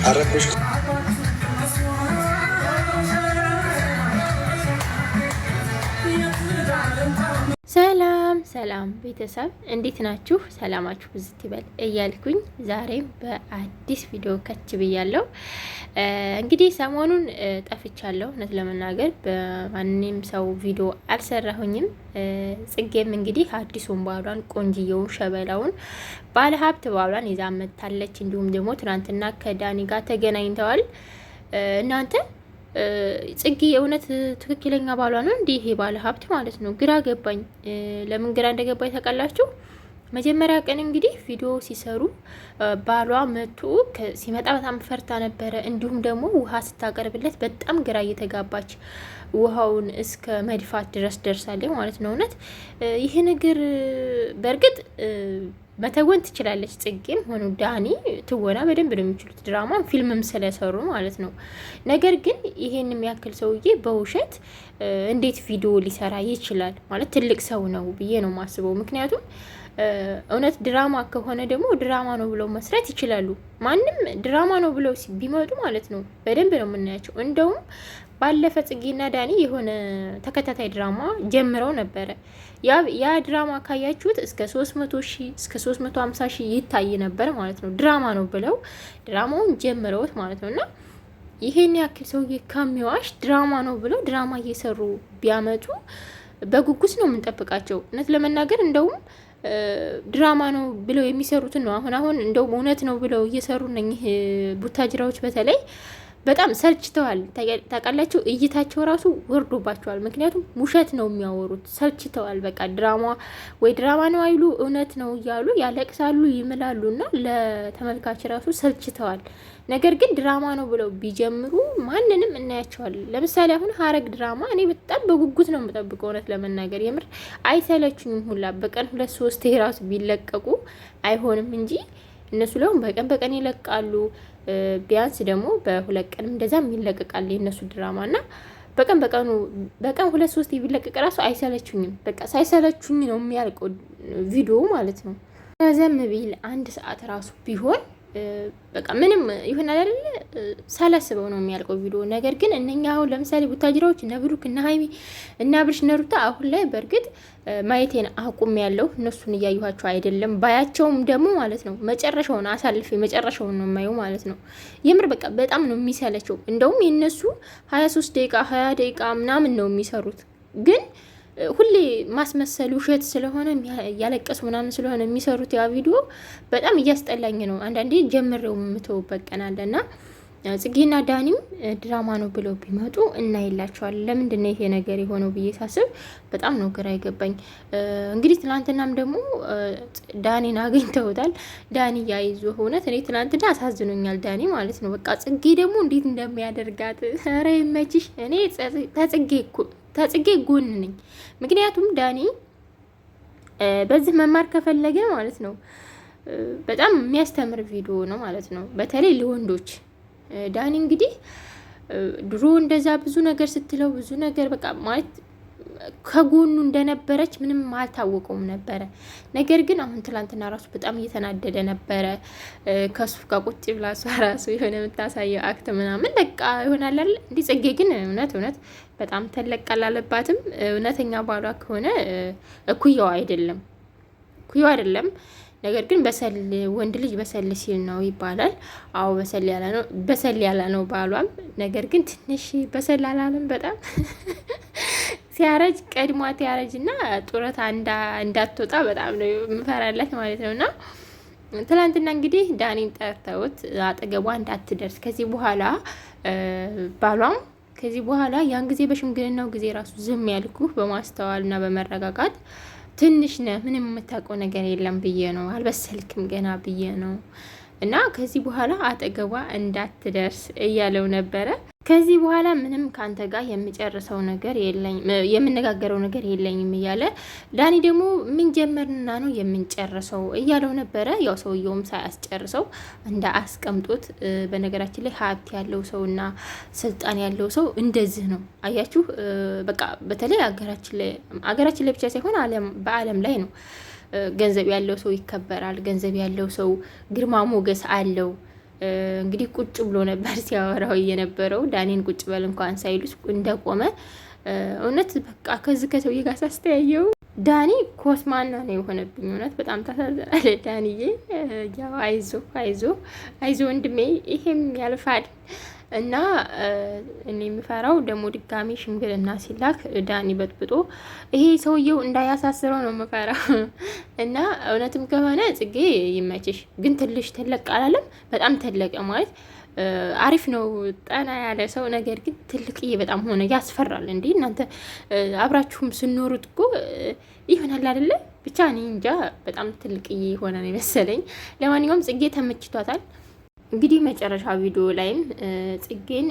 አረብሽ ሰላም ሰላም ቤተሰብ እንዴት ናችሁ? ሰላማችሁ ብዝት ይበል እያልኩኝ ዛሬም በአዲስ ቪዲዮ ከች ብያለሁ። እንግዲህ ሰሞኑን ጠፍቻለሁ። እውነት ለመናገር በማንም ሰው ቪዲዮ አልሰራሁኝም። ጽጌም እንግዲህ አዲሱን ባሏን ቆንጅየውን ሸበላውን ባለሀብት ባሏን ይዛ መጥታለች። እንዲሁም ደግሞ ትናንትና ከዳኒ ጋር ተገናኝተዋል። እናንተ ጽጌ የእውነት ትክክለኛ ባሏ ነው እንዲህ ይሄ ባለ ሀብት ማለት ነው? ግራ ገባኝ። ለምን ግራ እንደገባኝ ታውቃላችሁ? መጀመሪያ ቀን እንግዲህ ቪዲዮ ሲሰሩ ባሏ መጡ ሲመጣ በጣም ፈርታ ነበረ። እንዲሁም ደግሞ ውሃ ስታቀርብለት በጣም ግራ እየተጋባች ውሃውን እስከ መድፋት ድረስ ደርሳለች ማለት ነው። እውነት ይሄ ነገር በእርግጥ መተወን ትችላለች። ጽጌም ሆኑ ዳኒ ትወና በደንብ ነው የሚችሉት፣ ድራማም ፊልምም ስለሰሩ ማለት ነው። ነገር ግን ይሄን የሚያክል ሰውዬ በውሸት እንዴት ቪዲዮ ሊሰራ ይችላል? ማለት ትልቅ ሰው ነው ብዬ ነው የማስበው። ምክንያቱም እውነት ድራማ ከሆነ ደግሞ ድራማ ነው ብለው መስራት ይችላሉ። ማንም ድራማ ነው ብለው ቢመጡ ማለት ነው በደንብ ነው የምናያቸው። እንደውም ባለፈ ጽጌና ዳኒ የሆነ ተከታታይ ድራማ ጀምረው ነበረ። ያ ድራማ ካያችሁት እስከ 300 ሺህ እስከ 350 ሺህ ይታይ ነበር ማለት ነው። ድራማ ነው ብለው ድራማውን ጀምረውት ማለት ነው። እና ይሄን ያክል ሰውዬ ከሚዋሽ ድራማ ነው ብለው ድራማ እየሰሩ ቢያመጡ በጉጉት ነው የምንጠብቃቸው። እውነት ለመናገር እንደውም ድራማ ነው ብለው የሚሰሩትን ነው አሁን እንደውም እውነት ነው ብለው እየሰሩ እነኚህ ቡታጅራዎች በተለይ በጣም ሰልችተዋል። ታውቃላችሁ፣ እይታቸው ራሱ ወርዶባቸዋል። ምክንያቱም ውሸት ነው የሚያወሩት። ሰልችተዋል። በቃ ድራማ ወይ ድራማ ነው አይሉ እውነት ነው እያሉ ያለቅሳሉ፣ ይምላሉ እና ለተመልካች ራሱ ሰልችተዋል። ነገር ግን ድራማ ነው ብለው ቢጀምሩ ማንንም እናያቸዋለን። ለምሳሌ አሁን ሀረግ ድራማ እኔ በጣም በጉጉት ነው የምጠብቀው። እውነት ለመናገር የምር አይሰለችኝም ሁላ በቀን 2-3 ራሱ ቢለቀቁ አይሆንም እንጂ እነሱ ላይ በቀን በቀን ይለቃሉ። ቢያንስ ደግሞ በሁለት ቀንም እንደዛም ይለቀቃል የእነሱ ድራማ እና በቀን 2-3 ቢለቀቅ ራሱ አይሰለችኝም። በቃ ሳይሰለችኝ ነው የሚያልቀው ቪዲዮ ማለት ነው። ረዘም ቢል 1 ሰዓት ራሱ ቢሆን በቃ ምንም ይሆናል አይደል? ሳላስበው ነው የሚያልቀው ቪዲዮ። ነገር ግን እነኛ አሁን ለምሳሌ ቡታጅራዎች እነ ብሩክ እነ ሀይሚ እና ብርሽ ነሩታ አሁን ላይ በእርግጥ ማየቴን አቁም ያለው እነሱን እያየኋቸው አይደለም። ባያቸውም ደግሞ ማለት ነው መጨረሻውን አሳልፌ መጨረሻውን ነው የማየው ማለት ነው። የምር በቃ በጣም ነው የሚሰለቸው። እንደውም የነሱ 23 ደቂቃ 20 ደቂቃ ምናምን ነው የሚሰሩት ግን ሁሌ ማስመሰል ውሸት ስለሆነ ያለቀሱ ምናምን ስለሆነ የሚሰሩት ያ ቪዲዮ በጣም እያስጠላኝ ነው። አንዳንዴ ጀምሬው የምተውበት ቀን አለና ጽጌና ዳኒም ድራማ ነው ብለው ቢመጡ እናይላቸዋለን። ለምንድን ነው ይሄ ነገር የሆነው ብዬ ሳስብ በጣም ነው ግራ ይገባኝ። እንግዲህ ትናንትናም ደግሞ ዳኒን አግኝተውታል። ዳኒ ያይዞ እውነት እኔ ትናንትና አሳዝኖኛል ዳኒ ማለት ነው። በቃ ጽጌ ደግሞ እንዴት እንደሚያደርጋት ኧረ ይመችሽ። እኔ ተጽጌ ጎን ነኝ። ምክንያቱም ዳኒ በዚህ መማር ከፈለገ ማለት ነው በጣም የሚያስተምር ቪዲዮ ነው ማለት ነው። በተለይ ለወንዶች ዳኒ እንግዲህ ድሮ እንደዛ ብዙ ነገር ስትለው ብዙ ነገር በቃ ማለት ከጎኑ እንደነበረች ምንም አልታወቀውም ነበረ። ነገር ግን አሁን ትላንትና ራሱ በጣም እየተናደደ ነበረ። ከሱ ጋር ቁጭ ብላ እሷ ራሱ የሆነ የምታሳየው አክት ምናምን በቃ ይሆናል አይደል? እንዲህ ጽጌ ግን እውነት በጣም ተለቃል አለባትም። እውነተኛ ባሏ ከሆነ እኩያው አይደለም። ነገር ግን ወንድ ልጅ በሰል ሲል ነው ይባላል። አዎ በሰል ያለ ነው ባሏም። ነገር ግን ትንሽ በሰል አላለም በጣም ሲያረጅ ቀድሟት ያረጅ እና ጡረታ እንዳትወጣ በጣም ነው የምፈራላት ማለት ነው። እና ትላንትና እንግዲህ ዳኒን ጠርተውት አጠገቧ እንዳትደርስ ከዚህ በኋላ ባሏም ከዚህ በኋላ ያን ጊዜ በሽምግልናው ጊዜ ራሱ ዝም ያልኩህ በማስተዋል እና በመረጋጋት ትንሽ ነህ ምንም የምታውቀው ነገር የለም ብዬ ነው፣ አልበሰልክም ገና ብዬ ነው እና ከዚህ በኋላ አጠገቧ እንዳትደርስ እያለው ነበረ። ከዚህ በኋላ ምንም ካንተ ጋር የምጨርሰው ነገር የለኝም የምነጋገረው ነገር የለኝም እያለ ዳኒ ደግሞ ምን ጀመርና ነው የምንጨርሰው እያለው ነበረ። ያው ሰውየውም ሳያስጨርሰው እንደ አስቀምጦት። በነገራችን ላይ ሀብት ያለው ሰውና ስልጣን ያለው ሰው እንደዚህ ነው አያችሁ። በቃ በተለይ አገራችን ላይ ብቻ ሳይሆን በዓለም ላይ ነው። ገንዘብ ያለው ሰው ይከበራል። ገንዘብ ያለው ሰው ግርማ ሞገስ አለው። እንግዲህ ቁጭ ብሎ ነበር ሲያወራው የነበረው ዳኒን ቁጭ በል እንኳን ሳይሉት እንደቆመ እውነት በቃ ከዚህ ከሰውዬ ጋር ሳስተያየው ዳኒ ኮስማና ነው የሆነብኝ። እውነት በጣም ታሳዝናለ ዳኒዬ። ያው አይዞ ወንድሜ ይሄም ያልፋል። እና እኔ የምፈራው ደግሞ ድጋሚ ሽምግልና ሲላክ ዳኒ በጥብጦ ይሄ ሰውየው እንዳያሳስረው ነው የምፈራው። እና እውነትም ከሆነ ጽጌ ይመችሽ፣ ግን ትልሽ ተለቅ አላለም። በጣም ተለቀ ማለት አሪፍ ነው ጠና ያለ ሰው፣ ነገር ግን ትልቅዬ በጣም ሆነ ያስፈራል። እንዴ እናንተ አብራችሁም ስኖሩት እኮ ይሆናል አይደለ? ብቻ እኔ እንጃ በጣም ትልቅዬ ሆነ ነው የመሰለኝ። ለማንኛውም ጽጌ ተመችቷታል። እንግዲህ መጨረሻ ቪዲዮ ላይም ጽጌን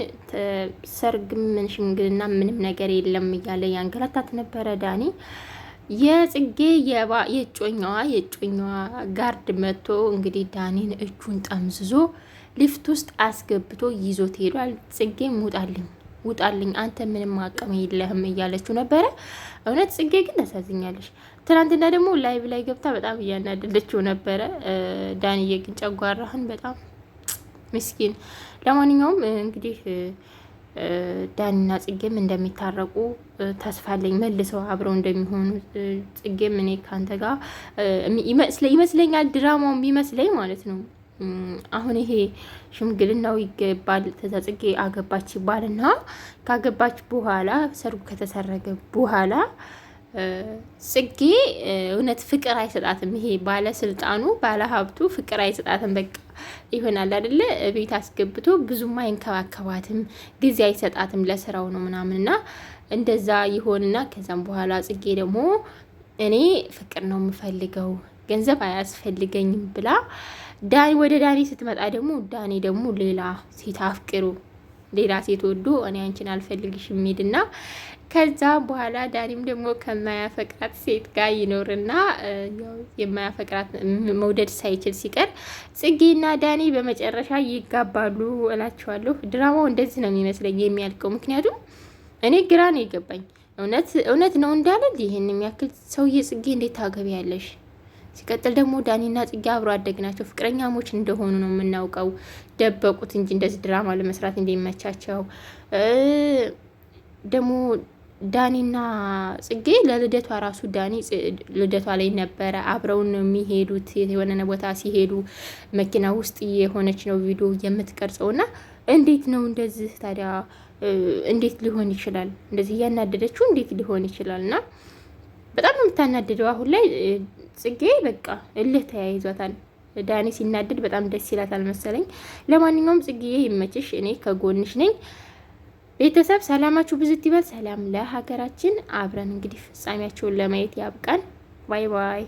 ሰርግ ምን ሽምግልና ምንም ነገር የለም እያለ ያንገላታት ነበረ ዳኒ። የጽጌ የጮኛዋ ጋርድ መጥቶ እንግዲህ ዳኒን እጁን ጠምዝዞ ሊፍት ውስጥ አስገብቶ ይዞት ሄዷል። ጽጌም ውጣልኝ አንተ ምንም አቅም የለህም እያለችው ነበረ። እውነት ጽጌ ግን ታሳዝኛለሽ። ትናንትና ደግሞ ላይቭ ላይ ገብታ በጣም እያናደለችው ነበረ። ዳኒዬ ግን ጨጓራህን በጣም ምስኪን። ለማንኛውም እንግዲህ ዳኒና ጽጌም እንደሚታረቁ ተስፋ አለኝ። መልሰው አብረው እንደሚሆኑ ጽጌም እኔ ካንተ ጋር ይመስለኛል፣ ድራማው የሚመስለኝ ማለት ነው። አሁን ይሄ ሽምግልናው ይገባል፣ ከዛ ጽጌ አገባች ይባልና ካገባች በኋላ ሰርጉ ከተሰረገ በኋላ ጽጌ እውነት ፍቅር አይሰጣትም። ይሄ ባለስልጣኑ ባለሀብቱ ፍቅር አይሰጣትም። በቃ ይሆናል አይደለ? ቤት አስገብቶ ብዙም አይንከባከባትም፣ ጊዜ አይሰጣትም፣ ለስራው ነው ምናምንና እንደዛ ይሆንና ከዛም በኋላ ጽጌ ደግሞ እኔ ፍቅር ነው የምፈልገው ገንዘብ አያስፈልገኝም ብላ ወደ ዳኒ ስትመጣ ደግሞ ዳኒ ደግሞ ሌላ ሴት አፍቅሩ ሌላ ሴት ወዶ እኔ አንቺን አልፈልግሽም የሚሄድና ከዛ በኋላ ዳኒም ደግሞ ከማያፈቅራት ሴት ጋር ይኖርና የማያፈቅራት መውደድ ሳይችል ሲቀር ጽጌና ዳኒ በመጨረሻ ይጋባሉ እላቸዋለሁ። ድራማው እንደዚህ ነው የሚመስለኝ የሚያልቀው። ምክንያቱም እኔ ግራ ነው የገባኝ። እውነት ነው እንዳለል ይህን የሚያክል ሰውዬ ጽጌ እንዴት ታገቢያለሽ? ሲቀጥል ደግሞ ዳኒና ጽጌ አብሮ አደግ ናቸው፣ ፍቅረኛሞች እንደሆኑ ነው የምናውቀው። ደበቁት እንጂ እንደዚህ ድራማ ለመስራት እንደሚመቻቸው። ደግሞ ዳኒና ጽጌ ለልደቷ ራሱ ዳኒ ልደቷ ላይ ነበረ፣ አብረውን ነው የሚሄዱት። የሆነ ቦታ ሲሄዱ መኪና ውስጥ የሆነች ነው ቪዲዮ የምትቀርጸውና እንዴት ነው እንደዚህ ታዲያ? እንዴት ሊሆን ይችላል? እንደዚህ እያናደደችው እንዴት ሊሆን ይችላል? እና በጣም ነው የምታናድደው አሁን ላይ ጽጌ። በቃ እልህ ተያይዟታል። ዳኒ ሲናደድ በጣም ደስ ይላታል መሰለኝ። ለማንኛውም ጽጌዬ ይመችሽ፣ እኔ ከጎንሽ ነኝ። ቤተሰብ ሰላማችሁ ብዝት ይበል። ሰላም ለሀገራችን። አብረን እንግዲህ ፍጻሜያቸውን ለማየት ያብቃን። ባይ ባይ።